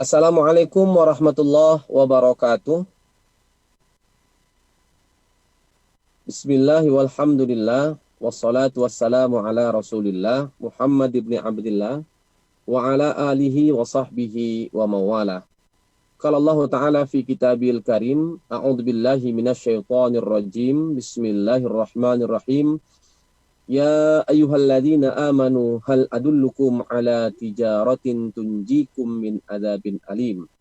Assalamualaikum warahmatullahi wabarakatuh. Bismillahi walhamdulillah. Wassalatu wassalamu ala rasulillah Muhammad ibn Abdillah wa ala alihi wa sahbihi wa mawala. Qala Allah Ta'ala fi kitabil karim, a'udzu billahi minasyaitonir rajim. Bismillahirrahmanirrahim. Ya ayyuhalladzina amanu hal adullukum ala tijaratin tunjikum min adzabin alim.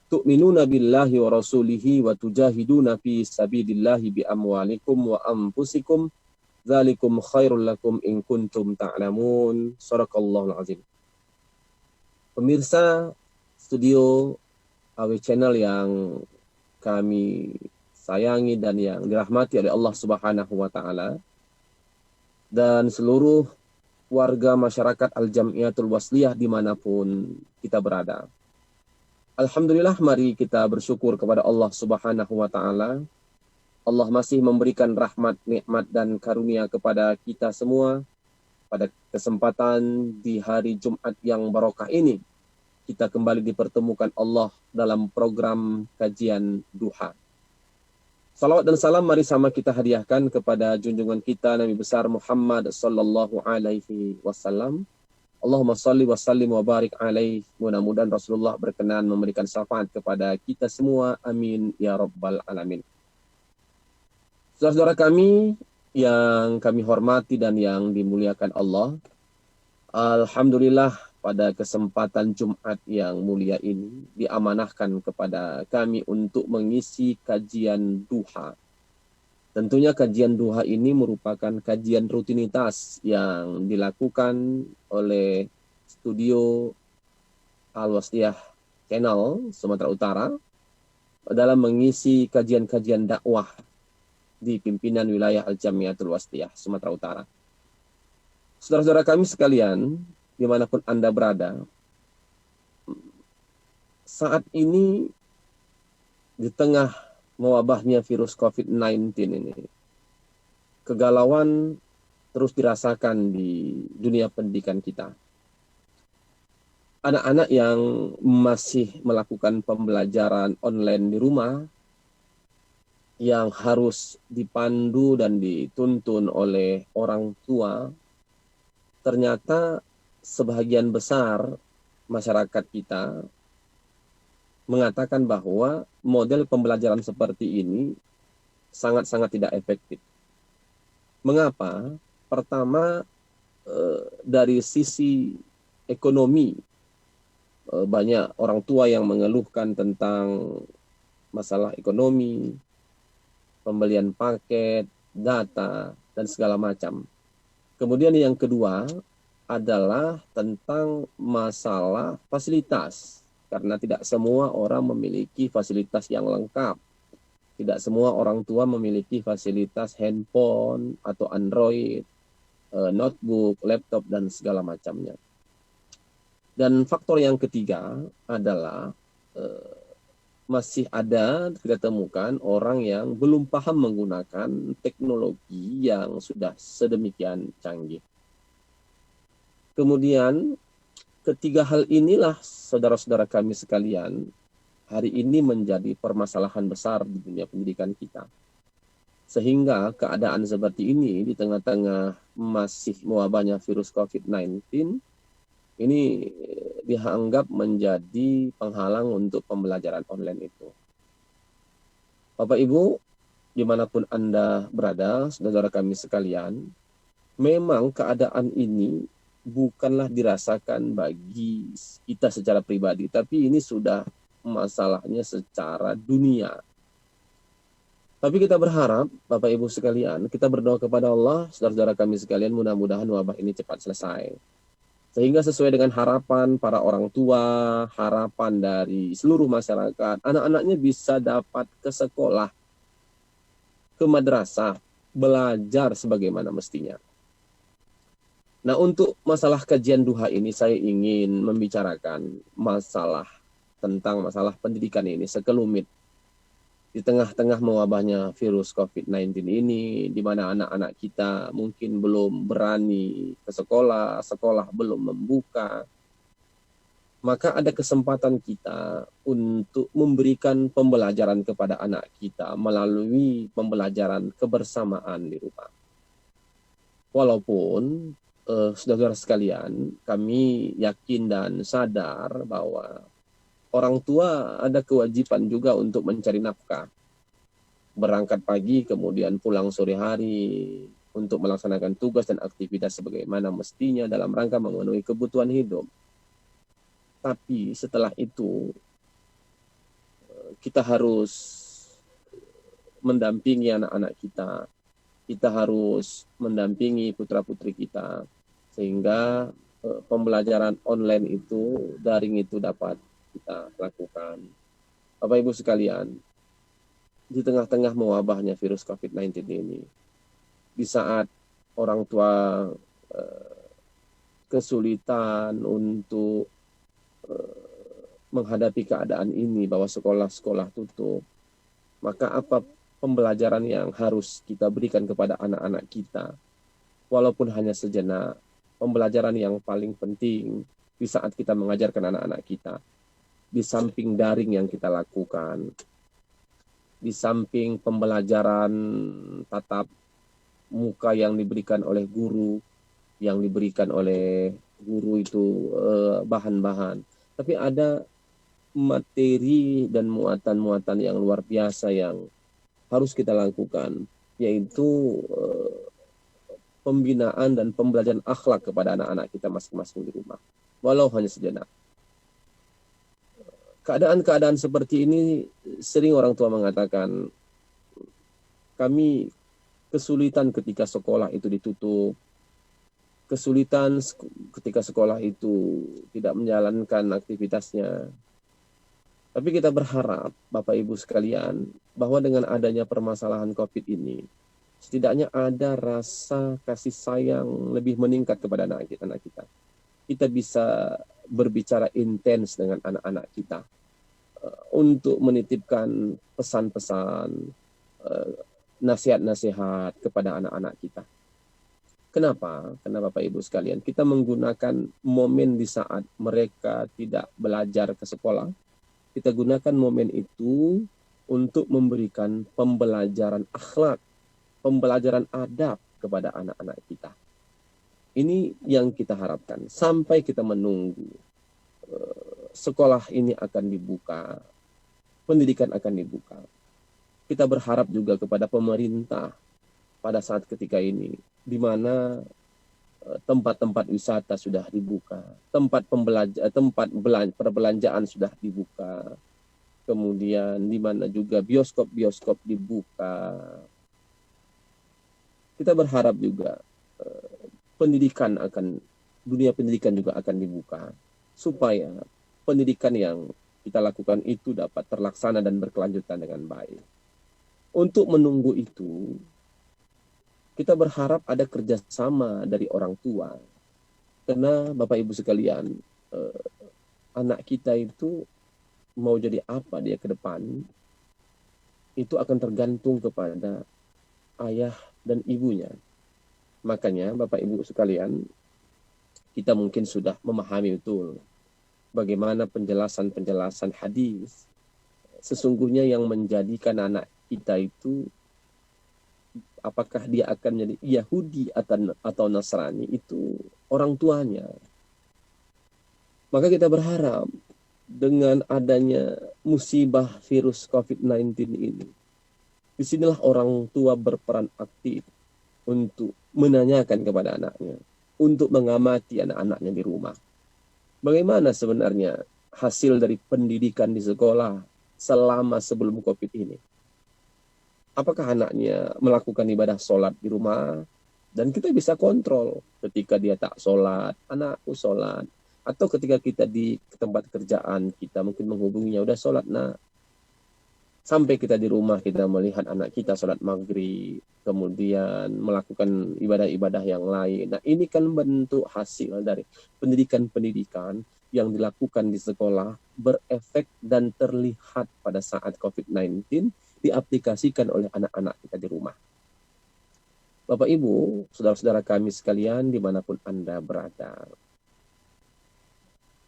Tu'minuna billahi wa rasulihi wa tujahiduna fi sabilillahi bi amwalikum wa anfusikum dzalikum khairul lakum in kuntum ta'lamun. Shadaqallahul azim. Pemirsa studio AW Channel yang kami sayangi dan yang dirahmati oleh Allah Subhanahu wa taala dan seluruh warga masyarakat Al-Jam'iyatul Wasliyah dimanapun kita berada. Alhamdulillah, mari kita bersyukur kepada Allah Subhanahu wa taala. Allah masih memberikan rahmat, nikmat dan karunia kepada kita semua. Pada kesempatan di hari Jumat yang barokah ini, kita kembali dipertemukan Allah dalam program kajian duha. Salawat dan salam mari sama kita hadiahkan kepada junjungan kita Nabi besar Muhammad sallallahu alaihi wasallam. Allahumma salli wa sallim wa barik alaih. Mudah-mudahan Rasulullah berkenan memberikan syafaat kepada kita semua. Amin ya rabbal alamin. Saudara-saudara kami yang kami hormati dan yang dimuliakan Allah, alhamdulillah pada kesempatan Jumat yang mulia ini diamanahkan kepada kami untuk mengisi kajian duha. Tentunya kajian duha ini merupakan kajian rutinitas yang dilakukan oleh studio Al-Wasliyah Channel Sumatera Utara dalam mengisi kajian-kajian dakwah di pimpinan wilayah Al-Jam'iyatul Wasliyah Sumatera Utara. Saudara-saudara kami sekalian, dimanapun Anda berada, saat ini di tengah mewabahnya virus COVID-19 ini, kegalauan terus dirasakan di dunia pendidikan kita. Anak-anak yang masih melakukan pembelajaran online di rumah, yang harus dipandu dan dituntun oleh orang tua, ternyata sebagian besar masyarakat kita mengatakan bahwa model pembelajaran seperti ini sangat-sangat tidak efektif. Mengapa? Pertama, dari sisi ekonomi, banyak orang tua yang mengeluhkan tentang masalah ekonomi, pembelian paket, data, dan segala macam. Kemudian yang kedua adalah tentang masalah fasilitas. Karena tidak semua orang memiliki fasilitas yang lengkap. Tidak semua orang tua memiliki fasilitas handphone atau Android, notebook, laptop, dan segala macamnya. Dan faktor yang ketiga adalah masih ada kita temukan orang yang belum paham menggunakan teknologi yang sudah sedemikian canggih. Kemudian ketiga hal inilah saudara-saudara kami sekalian hari ini menjadi permasalahan besar di dunia pendidikan kita. Sehingga keadaan seperti ini di tengah-tengah masih mewabahnya virus COVID-19 ini dianggap menjadi penghalang untuk pembelajaran online itu. Bapak Ibu, dimanapun Anda berada, saudara kami sekalian, memang keadaan ini bukanlah dirasakan bagi kita secara pribadi, tapi ini sudah masalahnya secara dunia. Tapi kita berharap, Bapak Ibu sekalian, kita berdoa kepada Allah, saudara-saudara kami sekalian, mudah-mudahan wabah ini cepat selesai. Sehingga sesuai dengan harapan para orang tua, harapan dari seluruh masyarakat, anak-anaknya bisa dapat ke sekolah, ke madrasah, belajar sebagaimana mestinya. Nah, untuk masalah kajian duha ini saya ingin membicarakan tentang masalah pendidikan ini sekelumit. Di tengah-tengah mewabahnya virus COVID-19 ini, di mana anak-anak kita mungkin belum berani ke sekolah, sekolah belum membuka. maka ada kesempatan kita untuk memberikan pembelajaran kepada anak kita melalui pembelajaran kebersamaan di rumah. Walaupun saudara sekalian, kami yakin dan sadar bahwa orang tua ada kewajiban juga untuk mencari nafkah. Berangkat pagi, kemudian pulang sore hari untuk melaksanakan tugas dan aktivitas sebagaimana mestinya dalam rangka memenuhi kebutuhan hidup. Tapi setelah itu, kita harus mendampingi anak-anak kita. Kita harus mendampingi putra-putri kita. Sehingga pembelajaran online itu, daring itu dapat kita lakukan. Bapak Ibu sekalian, di tengah-tengah mewabahnya virus COVID-19 ini, di saat orang tua kesulitan untuk menghadapi keadaan ini bahwa sekolah-sekolah tutup, maka apa pembelajaran yang harus kita berikan kepada anak-anak kita? Walaupun hanya sejenak, pembelajaran yang paling penting di saat kita mengajarkan anak-anak kita, di samping daring yang kita lakukan, di samping pembelajaran tatap muka yang diberikan oleh guru, yang diberikan oleh guru itu bahan-bahan, tapi ada materi dan muatan-muatan yang luar biasa yang harus kita lakukan, yaitu pembinaan dan pembelajaran akhlak kepada anak-anak kita masing-masing di rumah, walau hanya sejenak. Keadaan-keadaan seperti ini sering orang tua mengatakan, kami kesulitan ketika sekolah itu ditutup, kesulitan ketika sekolah itu tidak menjalankan aktivitasnya. Tapi kita berharap, Bapak Ibu sekalian, bahwa dengan adanya permasalahan COVID ini, setidaknya ada rasa kasih sayang lebih meningkat kepada anak kita. Kita bisa berbicara intens dengan anak-anak kita untuk menitipkan pesan-pesan, nasihat-nasihat kepada anak-anak kita. Kenapa? Karena Bapak Ibu sekalian, kita menggunakan momen di saat mereka tidak belajar ke sekolah, kita gunakan momen itu untuk memberikan pembelajaran akhlak, pembelajaran adab kepada anak-anak kita. Ini yang kita harapkan sampai kita menunggu sekolah ini akan dibuka, pendidikan akan dibuka. Kita berharap juga kepada pemerintah pada saat ketika ini, di mana tempat-tempat wisata sudah dibuka, tempat perbelanjaan sudah dibuka, kemudian di mana juga bioskop-bioskop dibuka. Kita berharap juga dunia pendidikan juga akan dibuka, supaya pendidikan yang kita lakukan itu dapat terlaksana dan berkelanjutan dengan baik. Untuk menunggu itu, kita berharap ada kerjasama dari orang tua. Karena Bapak Ibu sekalian, anak kita itu mau jadi apa dia ke depan, itu akan tergantung kepada ayah dan ibunya. Makanya Bapak Ibu sekalian, kita mungkin sudah memahami betul bagaimana penjelasan-penjelasan hadis. Sesungguhnya yang menjadikan anak kita itu, apakah dia akan menjadi Yahudi atau Nasrani, itu orang tuanya. Maka kita berharap dengan adanya musibah virus COVID-19 ini, disinilah orang tua berperan aktif untuk menanyakan kepada anaknya, untuk mengamati anak-anaknya di rumah. Bagaimana sebenarnya hasil dari pendidikan di sekolah selama sebelum COVID ini? Apakah anaknya melakukan ibadah sholat di rumah? Dan kita bisa kontrol ketika dia tak sholat, anakku sholat. Atau ketika kita di tempat kerjaan, kita mungkin menghubunginya, udah sholat nak. Sampai kita di rumah, kita melihat anak kita sholat maghrib, kemudian melakukan ibadah-ibadah yang lain. Nah, ini kan bentuk hasil dari pendidikan-pendidikan yang dilakukan di sekolah, berefek dan terlihat pada saat COVID-19, diaplikasikan oleh anak-anak kita di rumah. Bapak Ibu, saudara-saudara kami sekalian dimanapun Anda berada,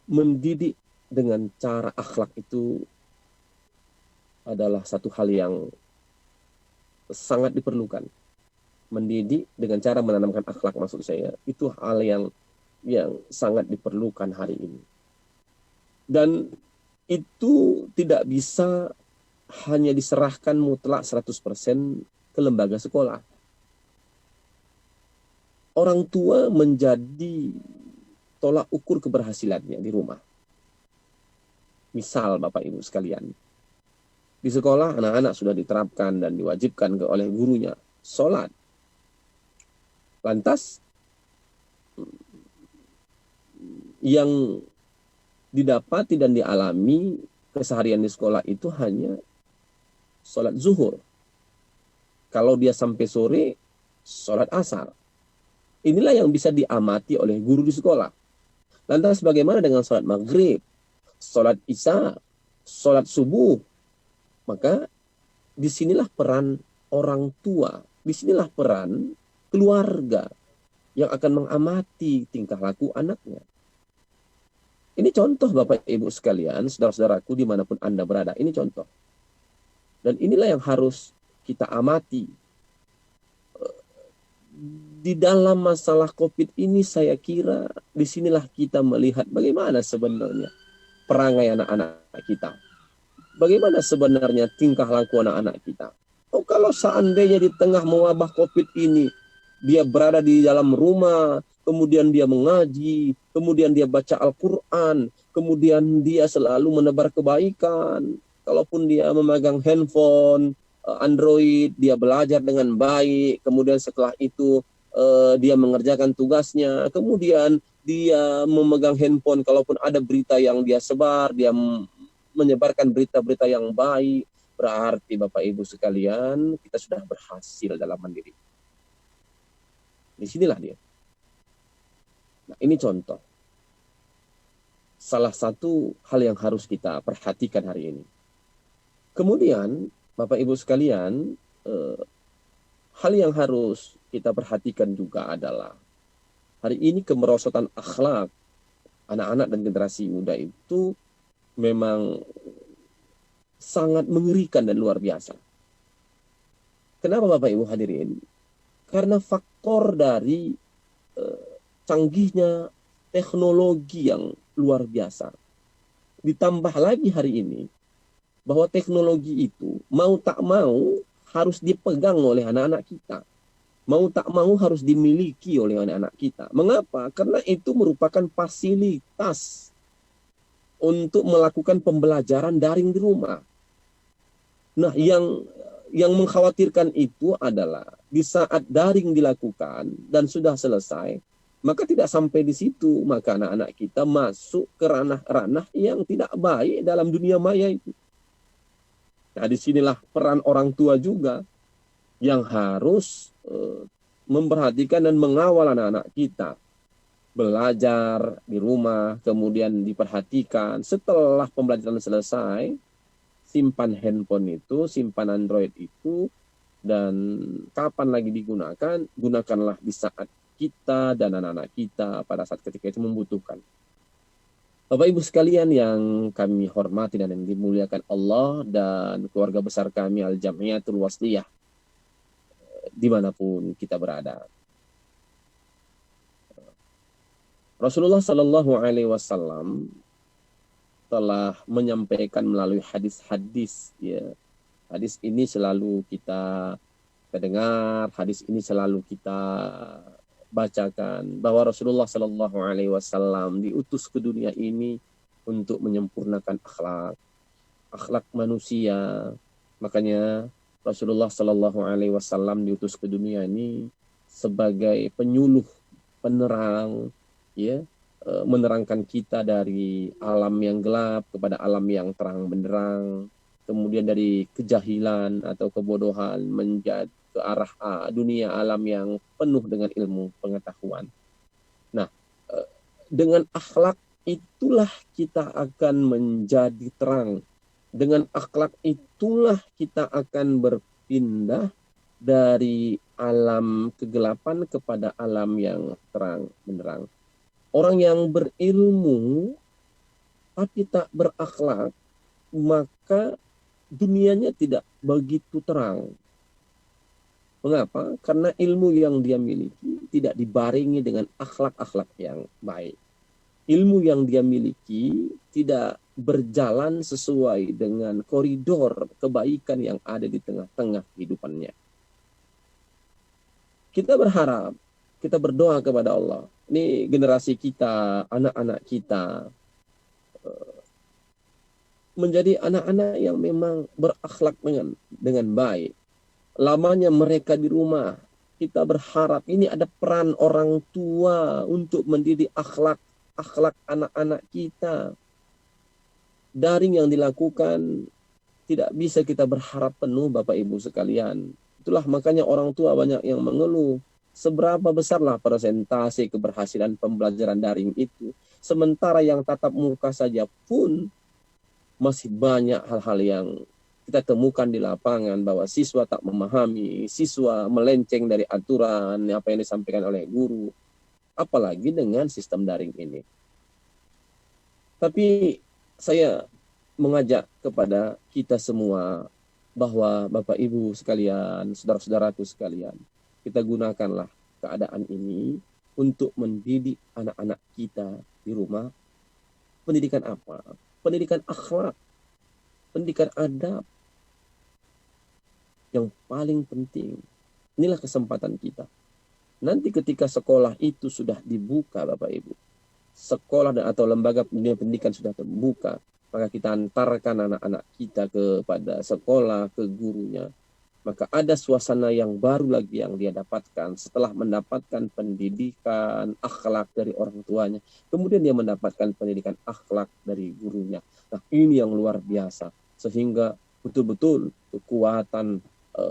mendidik dengan cara akhlak itu adalah satu hal yang sangat diperlukan. Mendidik dengan cara menanamkan akhlak, maksud saya, itu hal yang sangat diperlukan hari ini. Dan itu tidak bisa hanya diserahkan mutlak 100% ke lembaga sekolah. Orang tua menjadi tolak ukur keberhasilannya di rumah. Misal Bapak Ibu sekalian, di sekolah anak-anak sudah diterapkan dan diwajibkan oleh gurunya sholat. Lantas yang didapati dan dialami keseharian di sekolah itu hanya sholat zuhur. Kalau dia sampai sore, sholat asar. Inilah yang bisa diamati oleh guru di sekolah. Lantas bagaimana dengan sholat maghrib, sholat isya, sholat subuh? Maka disinilah peran orang tua, disinilah peran keluarga yang akan mengamati tingkah laku anaknya. Ini contoh Bapak Ibu sekalian, saudara-saudaraku dimanapun Anda berada, ini contoh. Dan inilah yang harus kita amati. Di dalam masalah COVID ini saya kira disinilah kita melihat bagaimana sebenarnya perangai anak-anak kita. Bagaimana sebenarnya tingkah laku anak-anak kita. Oh, kalau seandainya di tengah mewabah COVID ini, dia berada di dalam rumah, kemudian dia mengaji, kemudian dia baca Al-Quran, kemudian dia selalu menebar kebaikan. Kalaupun dia memegang handphone, Android, dia belajar dengan baik, kemudian setelah itu dia mengerjakan tugasnya, kemudian dia memegang handphone, kalaupun ada berita yang dia sebar, dia menyebarkan berita-berita yang baik, berarti Bapak Ibu sekalian, kita sudah berhasil dalam mandiri. Di sinilah dia. Nah, ini contoh. Salah satu hal yang harus kita perhatikan hari ini. Kemudian, Bapak Ibu sekalian, hal yang harus kita perhatikan juga adalah hari ini kemerosotan akhlak anak-anak dan generasi muda itu memang sangat mengerikan dan luar biasa. Kenapa Bapak Ibu hadirin? Karena faktor dari canggihnya teknologi yang luar biasa. Ditambah lagi hari ini bahwa teknologi itu mau tak mau harus dipegang oleh anak-anak kita. Mau tak mau harus dimiliki oleh anak-anak kita. Mengapa? Karena itu merupakan fasilitas untuk melakukan pembelajaran daring di rumah. Nah, yang mengkhawatirkan itu adalah di saat daring dilakukan dan sudah selesai, maka tidak sampai di situ, maka anak-anak kita masuk ke ranah-ranah yang tidak baik dalam dunia maya itu. Nah, disinilah peran orang tua juga yang harus memperhatikan dan mengawal anak-anak kita. Belajar di rumah, kemudian diperhatikan. Setelah pembelajaran selesai, simpan handphone itu, simpan Android itu, dan kapan lagi digunakan, gunakanlah di saat kita dan anak-anak kita pada saat ketika itu membutuhkan. Bapak Ibu sekalian yang kami hormati dan yang dimuliakan Allah dan keluarga besar kami Al-Jamiatul Wasliyah dimanapun kita berada. Rasulullah Shallallahu Alaihi Wasallam telah menyampaikan melalui hadis-hadis. Ya, hadis ini selalu kita dengar, hadis ini selalu kita bacakan bahwa Rasulullah Shallallahu Alaihi Wasallam diutus ke dunia ini untuk menyempurnakan akhlak manusia. Makanya Rasulullah Shallallahu Alaihi Wasallam diutus ke dunia ini sebagai penyuluh, penerang, ya, menerangkan kita dari alam yang gelap kepada alam yang terang benderang, kemudian dari kejahilan atau kebodohan menjadi ke arah dunia alam yang penuh dengan ilmu pengetahuan. Nah, dengan akhlak itulah kita akan menjadi terang. Dengan akhlak itulah kita akan berpindah dari alam kegelapan kepada alam yang terang benderang. Orang yang berilmu tapi tak berakhlak, maka dunianya tidak begitu terang. Mengapa? Karena ilmu yang dia miliki tidak dibarengi dengan akhlak-akhlak yang baik. Ilmu yang dia miliki tidak berjalan sesuai dengan koridor kebaikan yang ada di tengah-tengah kehidupannya. Kita berharap, kita berdoa kepada Allah. Ini generasi kita, anak-anak kita, menjadi anak-anak yang memang berakhlak dengan baik. Lamanya mereka di rumah, kita berharap ini ada peran orang tua untuk mendidik akhlak anak-anak kita. Daring yang dilakukan tidak bisa kita berharap penuh, Bapak Ibu sekalian. Itulah makanya orang tua banyak yang mengeluh. Seberapa besarlah persentase keberhasilan pembelajaran daring itu. Sementara yang tatap muka saja pun masih banyak hal-hal yang kita temukan di lapangan, bahwa siswa tak memahami, siswa melenceng dari aturan apa yang disampaikan oleh guru, apalagi dengan sistem daring ini. Tapi saya mengajak kepada kita semua bahwa Bapak Ibu sekalian, saudara-saudaraku sekalian, kita gunakanlah keadaan ini untuk mendidik anak-anak kita di rumah. Pendidikan apa? Pendidikan akhlak, pendidikan adab. Yang paling penting, inilah kesempatan kita. Nanti ketika sekolah itu sudah dibuka, Bapak Ibu, sekolah atau lembaga pendidikan sudah terbuka, maka kita antarkan anak-anak kita kepada sekolah, ke gurunya. Maka ada suasana yang baru lagi yang dia dapatkan setelah mendapatkan pendidikan akhlak dari orang tuanya. Kemudian dia mendapatkan pendidikan akhlak dari gurunya. Nah, ini yang luar biasa. Sehingga betul-betul kekuatan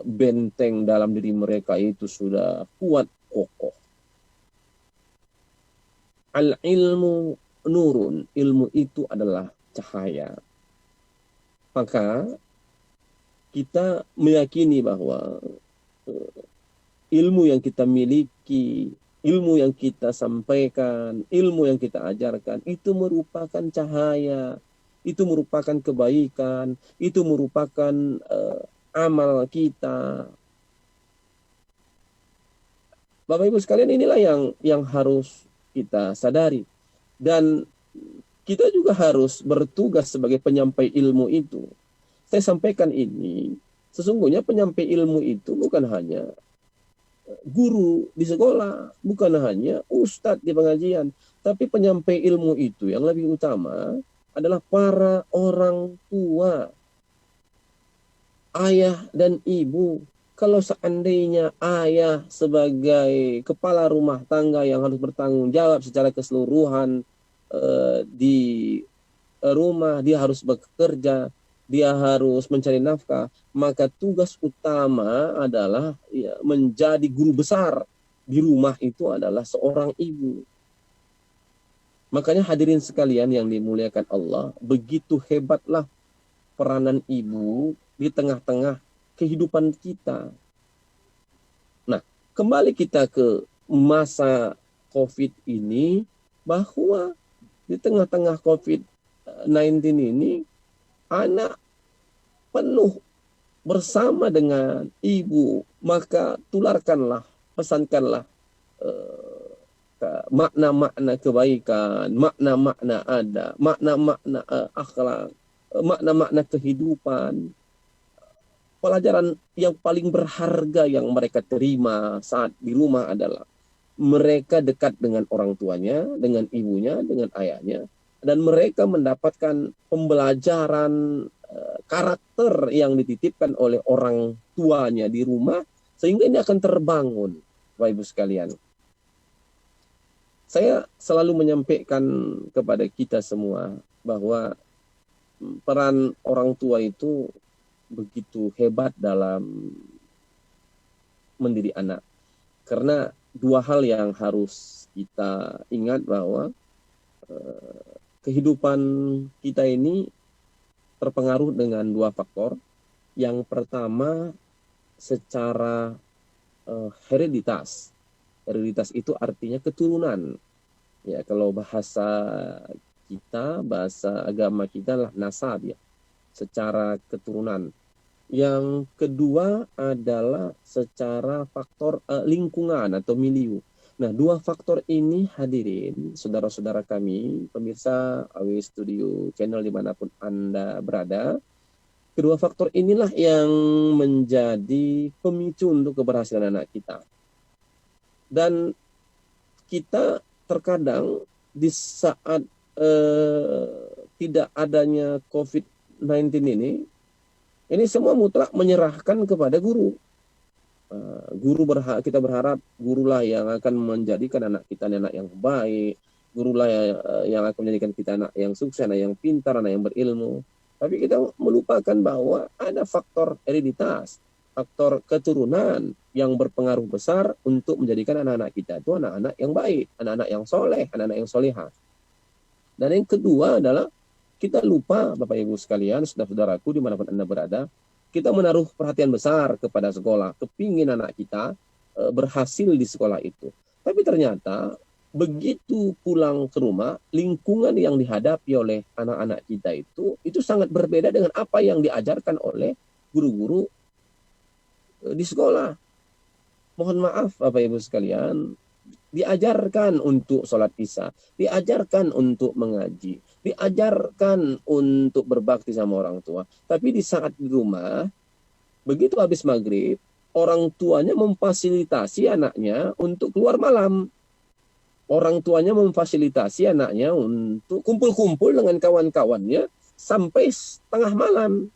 benteng dalam diri mereka itu sudah kuat, kokoh. Al-ilmu nurun, ilmu itu adalah cahaya. Maka kita meyakini bahwa ilmu yang kita miliki, ilmu yang kita sampaikan, ilmu yang kita ajarkan, itu merupakan cahaya, itu merupakan kebaikan, itu merupakan amal kita. Bapak Ibu sekalian, inilah yang harus kita sadari. Dan kita juga harus bertugas sebagai penyampai ilmu itu. Saya sampaikan ini, sesungguhnya penyampai ilmu itu bukan hanya guru di sekolah, bukan hanya ustadz di pengajian, tapi penyampai ilmu itu yang lebih utama adalah para orang tua, ayah dan ibu. Kalau seandainya ayah sebagai kepala rumah tangga yang harus bertanggung jawab secara keseluruhan di rumah, dia harus bekerja, dia harus mencari nafkah, maka tugas utama adalah menjadi guru besar di rumah itu adalah seorang ibu. Makanya hadirin sekalian yang dimuliakan Allah, begitu hebatlah peranan ibu di tengah-tengah kehidupan kita. Nah, kembali kita ke masa COVID ini, bahwa di tengah-tengah COVID-19 ini, anak penuh bersama dengan ibu, maka tularkanlah, pesankanlah makna-makna kebaikan, makna-makna adab, makna-makna akhlak, makna-makna kehidupan. Pelajaran yang paling berharga yang mereka terima saat di rumah adalah mereka dekat dengan orang tuanya, dengan ibunya, dengan ayahnya, dan mereka mendapatkan pembelajaran karakter yang dititipkan oleh orang tuanya di rumah, sehingga ini akan terbangun, Bapak Ibu sekalian. Saya selalu menyampaikan kepada kita semua bahwa peran orang tua itu begitu hebat dalam mendidik anak. Karena dua hal yang harus kita ingat, bahwa kehidupan kita ini terpengaruh dengan dua faktor. Yang pertama secara hereditas. Hereditas itu artinya keturunan. Ya, kalau bahasa kita, bahasa agama kita lah nasab ya, secara keturunan. Yang kedua adalah secara faktor lingkungan atau milieu. Nah, dua faktor ini hadirin, saudara-saudara kami, pemirsa AW Studio Channel dimanapun Anda berada, kedua faktor inilah yang menjadi pemicu untuk keberhasilan anak kita. Dan kita terkadang di saat tidak adanya COVID-19 ini semua mutlak menyerahkan kepada guru. Kita berharap gurulah yang akan menjadikan anak kita anak yang baik, gurulah yang akan menjadikan kita anak yang sukses, anak yang pintar, anak yang berilmu. Tapi kita melupakan bahwa ada faktor hereditas, faktor keturunan yang berpengaruh besar untuk menjadikan anak-anak kita itu anak-anak yang baik, anak-anak yang soleh, anak-anak yang solehah. Dan yang kedua adalah kita lupa, Bapak Ibu sekalian, saudara-saudaraku dimanapun Anda berada, kita menaruh perhatian besar kepada sekolah, kepingin anak kita berhasil di sekolah itu. Tapi ternyata begitu pulang ke rumah, lingkungan yang dihadapi oleh anak-anak kita itu sangat berbeda dengan apa yang diajarkan oleh guru-guru di sekolah. Mohon maaf Bapak Ibu sekalian, diajarkan untuk sholat isya, diajarkan untuk mengaji, diajarkan untuk berbakti sama orang tua. Tapi di saat di rumah, begitu habis maghrib, orang tuanya memfasilitasi anaknya untuk keluar malam. Orang tuanya memfasilitasi anaknya untuk kumpul-kumpul dengan kawan-kawannya sampai tengah malam.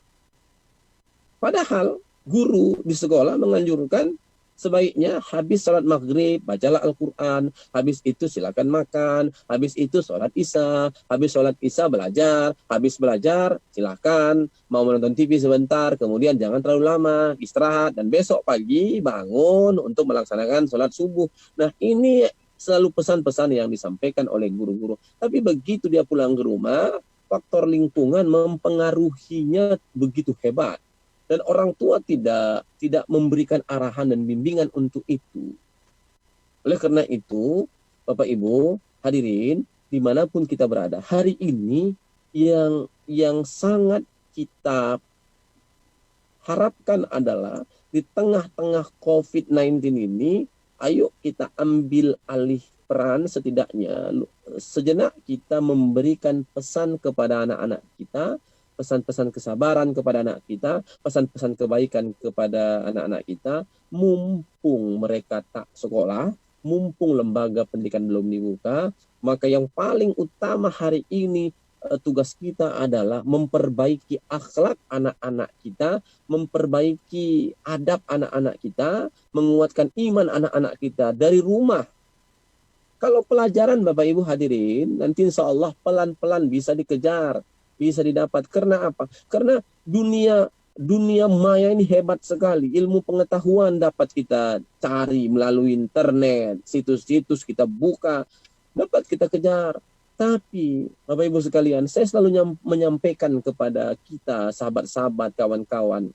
Padahal guru di sekolah menganjurkan sebaiknya habis sholat maghrib, bacalah Al-Quran, habis itu silakan makan, habis itu sholat isya, habis sholat isya belajar, habis belajar silakan, mau menonton TV sebentar, kemudian jangan terlalu lama, istirahat, dan besok pagi bangun untuk melaksanakan sholat subuh. Nah, ini selalu pesan-pesan yang disampaikan oleh guru-guru. Tapi begitu dia pulang ke rumah, faktor lingkungan mempengaruhinya begitu hebat. Dan orang tua tidak memberikan arahan dan bimbingan untuk itu. Oleh karena itu, Bapak Ibu hadirin, dimanapun kita berada, hari ini yang sangat kita harapkan adalah di tengah-tengah COVID-19 ini, ayo kita ambil alih peran, setidaknya sejenak kita memberikan pesan kepada anak-anak kita, pesan-pesan kesabaran kepada anak kita, pesan-pesan kebaikan kepada anak-anak kita, mumpung mereka tak sekolah, mumpung lembaga pendidikan belum dibuka, maka yang paling utama hari ini tugas kita adalah memperbaiki akhlak anak-anak kita, memperbaiki adab anak-anak kita, menguatkan iman anak-anak kita dari rumah. Kalau pelajaran Bapak Ibu hadirin, nanti insya Allah pelan-pelan bisa dikejar, bisa didapat. Karena apa? Karena dunia maya ini hebat sekali. Ilmu pengetahuan dapat kita cari melalui internet, situs-situs kita buka, dapat kita kejar. Tapi Bapak Ibu sekalian, saya selalu menyampaikan kepada kita, sahabat-sahabat, kawan-kawan,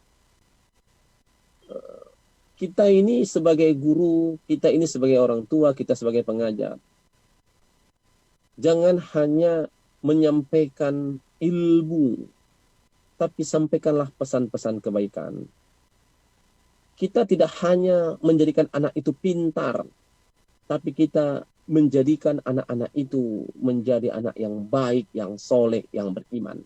kita ini sebagai guru, kita ini sebagai orang tua, kita sebagai pengajar, jangan hanya menyampaikan ilmu, tapi sampaikanlah pesan-pesan kebaikan. Kita tidak hanya menjadikan anak itu pintar, tapi kita menjadikan anak-anak itu menjadi anak yang baik, yang soleh, yang beriman.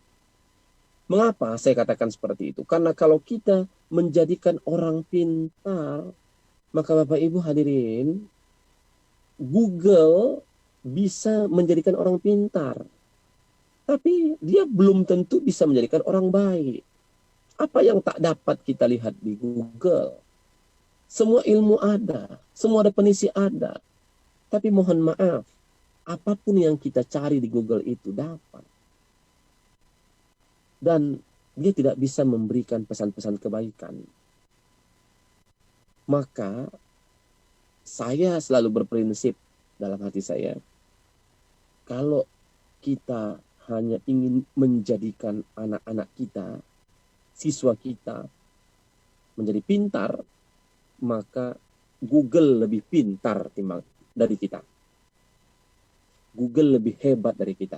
Mengapa saya katakan seperti itu? Karena kalau kita menjadikan orang pintar, maka Bapak Ibu hadirin, Google bisa menjadikan orang pintar. Tapi dia belum tentu bisa menjadikan orang baik. Apa yang tak dapat kita lihat di Google? Semua ilmu ada, semua definisi ada. Tapi mohon maaf, apapun yang kita cari di Google itu dapat. Dan dia tidak bisa memberikan pesan-pesan kebaikan. Maka saya selalu berprinsip dalam hati saya, kalau kita hanya ingin menjadikan anak-anak kita, siswa kita menjadi pintar, maka Google lebih pintar dari kita. Google lebih hebat dari kita.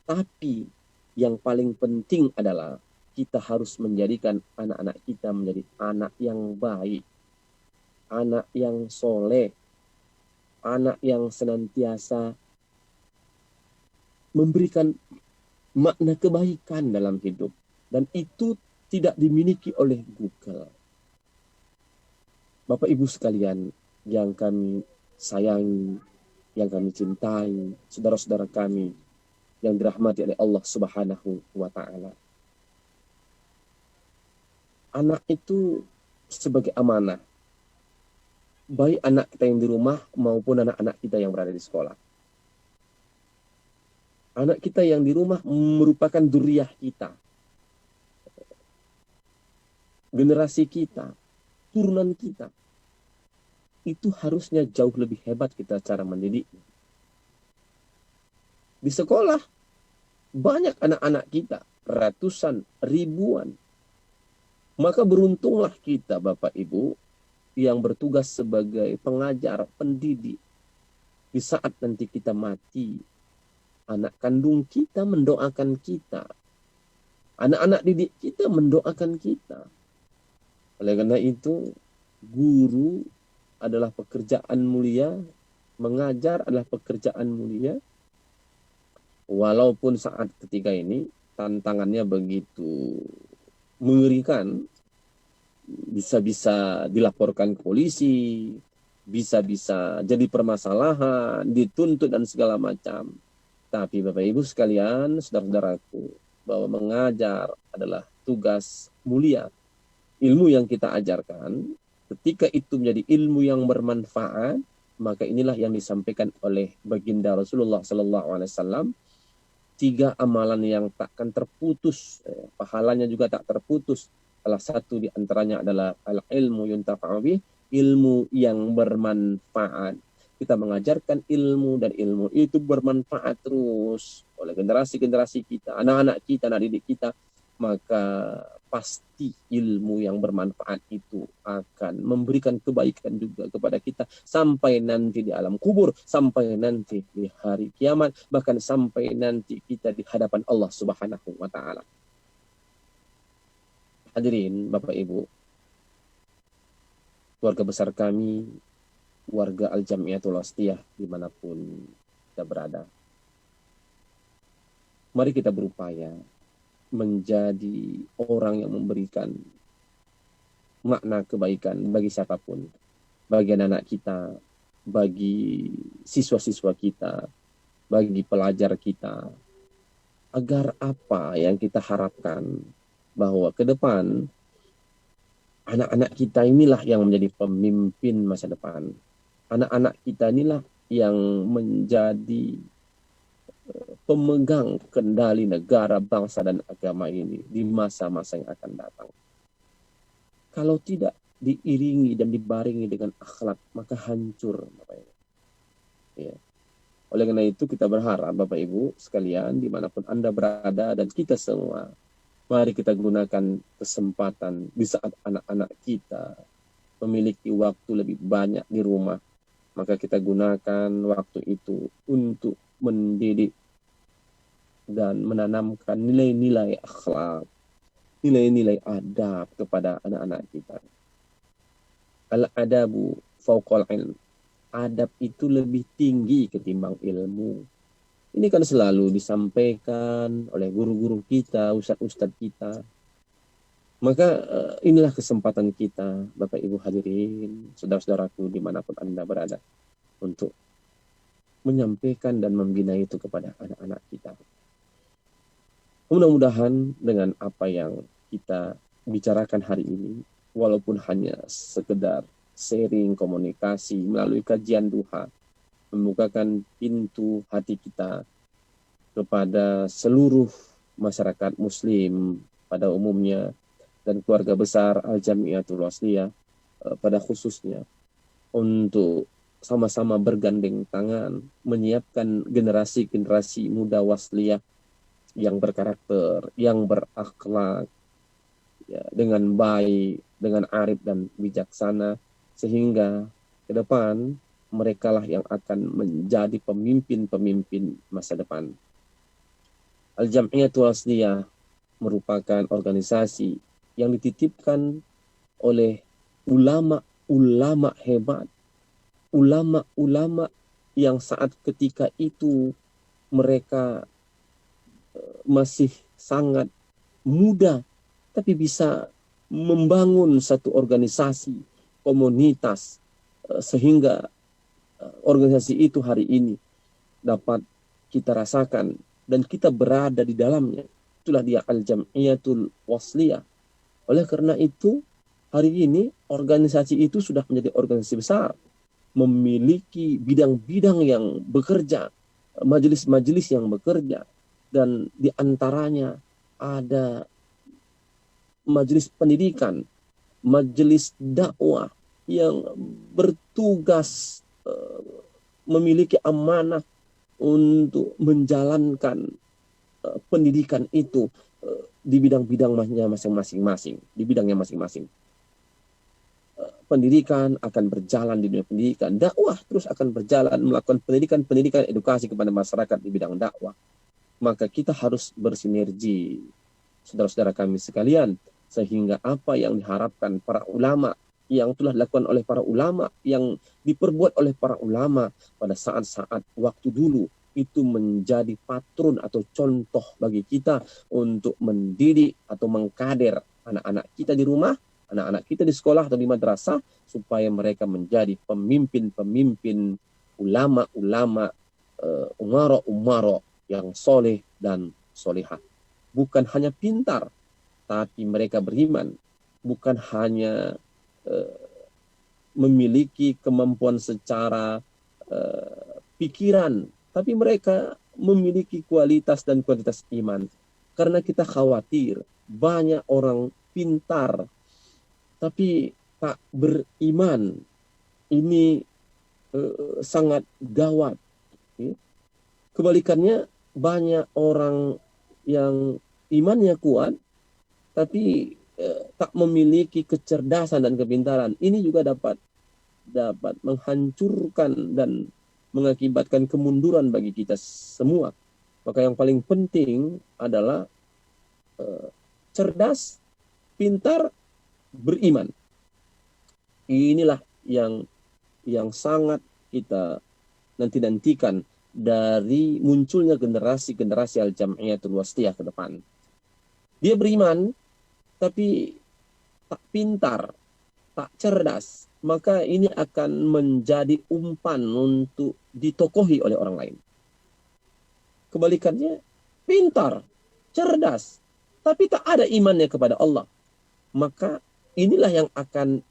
Tapi yang paling penting adalah kita harus menjadikan anak-anak kita menjadi anak yang baik, anak yang soleh, anak yang senantiasa memberikan makna kebaikan dalam hidup. Dan itu tidak dimiliki oleh Google. Bapak Ibu sekalian yang kami sayangi, yang kami cintai, saudara-saudara kami yang dirahmati oleh Allah Subhanahu wa Ta'ala. Anak itu sebagai amanah, baik anak kita yang di rumah maupun anak-anak kita yang berada di sekolah. Anak kita yang di rumah merupakan dzurriyyah kita, generasi kita, turunan kita. Itu harusnya jauh lebih hebat kita cara mendidiknya. Di sekolah banyak anak-anak kita, ratusan, ribuan. Maka beruntunglah kita Bapak Ibu yang bertugas sebagai pengajar, pendidik. Di saat nanti kita mati, anak kandung kita mendoakan kita. Anak-anak didik kita mendoakan kita. Oleh karena itu, guru adalah pekerjaan mulia, mengajar adalah pekerjaan mulia. Walaupun saat ketika ini tantangannya begitu mengerikan, bisa-bisa dilaporkan ke polisi, bisa-bisa jadi permasalahan, dituntut dan segala macam. Tapi Bapak Ibu sekalian, saudara-saudaraku, bahwa mengajar adalah tugas mulia. Ilmu yang kita ajarkan, ketika itu menjadi ilmu yang bermanfaat, maka inilah yang disampaikan oleh baginda Rasulullah SAW. 3 amalan yang takkan terputus, pahalanya juga tak terputus. Salah satu di antaranya adalah al-ilmu yuntafa'u bih, ilmu yang bermanfaat. Kita mengajarkan ilmu dan ilmu itu bermanfaat terus oleh generasi-generasi kita, anak-anak kita, anak didik kita, maka pasti ilmu yang bermanfaat itu akan memberikan kebaikan juga kepada kita sampai nanti di alam kubur, sampai nanti di hari kiamat, bahkan sampai nanti kita di hadapan Allah Subhanahu wa Ta'ala. Hadirin Bapak Ibu, keluarga besar kami, warga Al-Jamiatul Wasthiyah dimanapun kita berada, mari kita berupaya menjadi orang yang memberikan makna kebaikan bagi siapapun, bagi anak-anak kita, bagi siswa-siswa kita, bagi pelajar kita, agar apa yang kita harapkan bahwa ke depan anak-anak kita inilah yang menjadi pemimpin masa depan. Anak-anak kita inilah yang menjadi pemegang kendali negara, bangsa, dan agama ini di masa-masa yang akan datang. Kalau tidak diiringi dan dibarengi dengan akhlak, maka hancur. Bapak Ibu. Ya. Oleh karena itu kita berharap Bapak Ibu sekalian dimanapun Anda berada dan kita semua, mari kita gunakan kesempatan di saat anak-anak kita memiliki waktu lebih banyak di rumah, maka kita gunakan waktu itu untuk mendidik dan menanamkan nilai-nilai akhlak, nilai-nilai adab kepada anak-anak kita. Al-adabu fauqal ilm. Adab itu lebih tinggi ketimbang ilmu. Ini kan selalu disampaikan oleh guru-guru kita, ustadz-ustadz kita. Maka inilah kesempatan kita, Bapak Ibu hadirin, saudara-saudaraku dimanapun Anda berada, untuk menyampaikan dan membina itu kepada anak-anak kita. Mudah-mudahan dengan apa yang kita bicarakan hari ini, walaupun hanya sekedar sharing, komunikasi melalui kajian duha, membukakan pintu hati kita kepada seluruh masyarakat muslim pada umumnya dan keluarga besar Al-Jamiatul Wasthiyah pada khususnya, untuk sama-sama bergandeng tangan menyiapkan generasi-generasi muda wasliyah yang berkarakter, yang berakhlak, ya, dengan baik, dengan arif dan bijaksana, sehingga ke depan merekalah yang akan menjadi pemimpin-pemimpin masa depan. Al-Jam'iyatul Asliyah merupakan organisasi yang dititipkan oleh ulama-ulama hebat, ulama-ulama yang saat ketika itu mereka masih sangat muda, tapi bisa membangun satu organisasi, komunitas, sehingga organisasi itu hari ini dapat kita rasakan dan kita berada di dalamnya. Itulah dia Al-Jam'iyatul Wasliyah. Oleh karena itu, hari ini organisasi itu sudah menjadi organisasi besar, memiliki bidang-bidang yang bekerja, majelis-majelis yang bekerja, dan di antaranya ada majelis pendidikan, majelis dakwah yang bertugas memiliki amanah untuk menjalankan pendidikan itu di bidang-bidangnya masing-masing, di bidangnya masing-masing. Pendidikan akan berjalan di dunia pendidikan, dakwah terus akan berjalan melakukan pendidikan edukasi kepada masyarakat di bidang dakwah. Maka kita harus bersinergi, saudara-saudara kami sekalian, sehingga apa yang diharapkan para ulama, yang telah dilakukan oleh para ulama, yang diperbuat oleh para ulama pada saat-saat waktu dulu, itu menjadi patron atau contoh bagi kita untuk mendidik atau mengkader anak-anak kita di rumah, anak-anak kita di sekolah atau di madrasah, supaya mereka menjadi pemimpin-pemimpin, ulama-ulama, umaro-umaro yang soleh dan solehah. Bukan hanya pintar, tapi mereka beriman. Bukan hanya memiliki kemampuan secara pikiran, tapi mereka memiliki kualitas dan kualitas iman. Karena kita khawatir banyak orang pintar tapi tak beriman. Ini sangat gawat. Kebalikannya, banyak orang yang imannya kuat tapi tak memiliki kecerdasan dan kepintaran. Ini juga dapat menghancurkan dan mengakibatkan kemunduran bagi kita semua. Maka yang paling penting adalah cerdas, pintar, beriman. Inilah yang sangat kita nantikan dari munculnya generasi Al-Jam'iyatul Wasliyah ke depan. Dia beriman, tapi tak pintar, tak cerdas, maka ini akan menjadi umpan untuk ditokohi oleh orang lain. Kebalikannya, pintar, cerdas, tapi tak ada imannya kepada Allah, maka inilah yang akan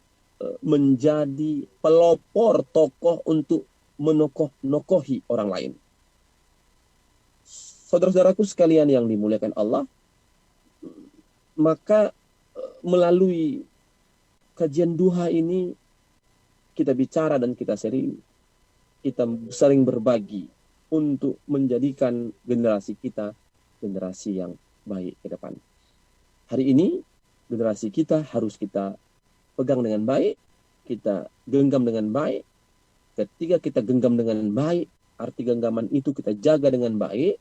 menjadi pelopor tokoh untuk menokohi orang lain. Saudara-saudaraku sekalian yang dimuliakan Allah, maka melalui kajian duha ini kita bicara dan kita saling berbagi untuk menjadikan generasi kita generasi yang baik ke depan. Hari ini generasi kita harus kita pegang dengan baik, kita genggam dengan baik. Ketika kita genggam dengan baik, arti genggaman itu kita jaga dengan baik,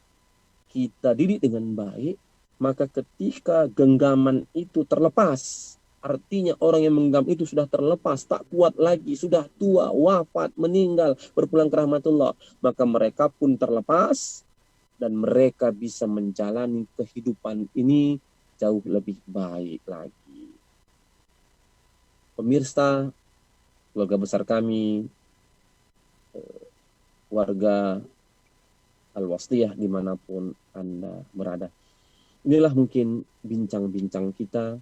kita didik dengan baik, maka ketika genggaman itu terlepas, artinya orang yang menggenggam itu sudah terlepas, tak kuat lagi, sudah tua, wafat, meninggal, berpulang ke rahmatullah, maka mereka pun terlepas dan mereka bisa menjalani kehidupan ini jauh lebih baik lagi. Pemirsa, keluarga besar kami, warga Al-Wasliyah dimanapun Anda berada. Inilah mungkin bincang-bincang kita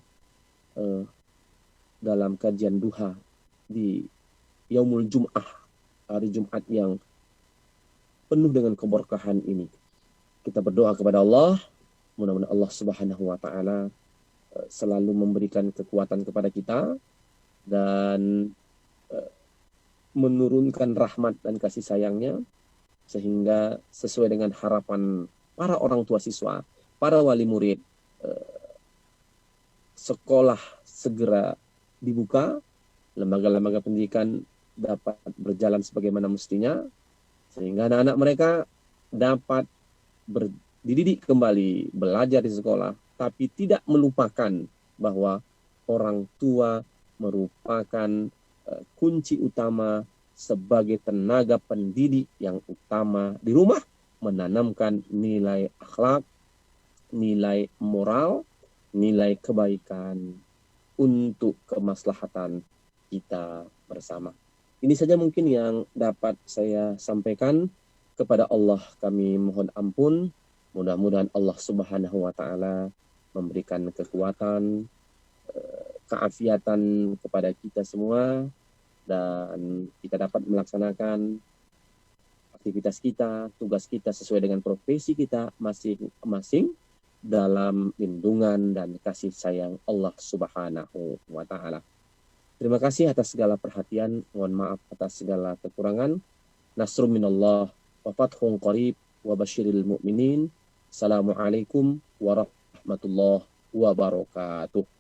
dalam kajian duha di Yaumul Jum'ah, hari Jumat yang penuh dengan keberkahan ini. Kita berdoa kepada Allah, mudah-mudahan Allah Subhanahu wa taala selalu memberikan kekuatan kepada kita dan menurunkan rahmat dan kasih sayangnya, sehingga sesuai dengan harapan para orang tua siswa, para wali murid, sekolah segera dibuka, lembaga-lembaga pendidikan dapat berjalan sebagaimana mestinya, sehingga anak-anak mereka dapat dididik kembali, belajar di sekolah, tapi tidak melupakan bahwa orang tua merupakan kunci utama sebagai tenaga pendidik yang utama di rumah, menanamkan nilai akhlak, nilai moral, nilai kebaikan untuk kemaslahatan kita bersama. Ini saja mungkin yang dapat saya sampaikan. Kepada Allah kami mohon ampun. Mudah-mudahan Allah Subhanahu wa taala memberikan kekuatan, keafiatan kepada kita semua, dan kita dapat melaksanakan aktivitas kita, tugas kita sesuai dengan profesi kita masing-masing dalam lindungan dan kasih sayang Allah Subhanahu wa taala. Terima kasih atas segala perhatian, mohon maaf atas segala kekurangan. Nasrun minallah wa fathun qarib wa basyiril mu'minin. Assalamualaikum warahmatullahi wabarakatuh.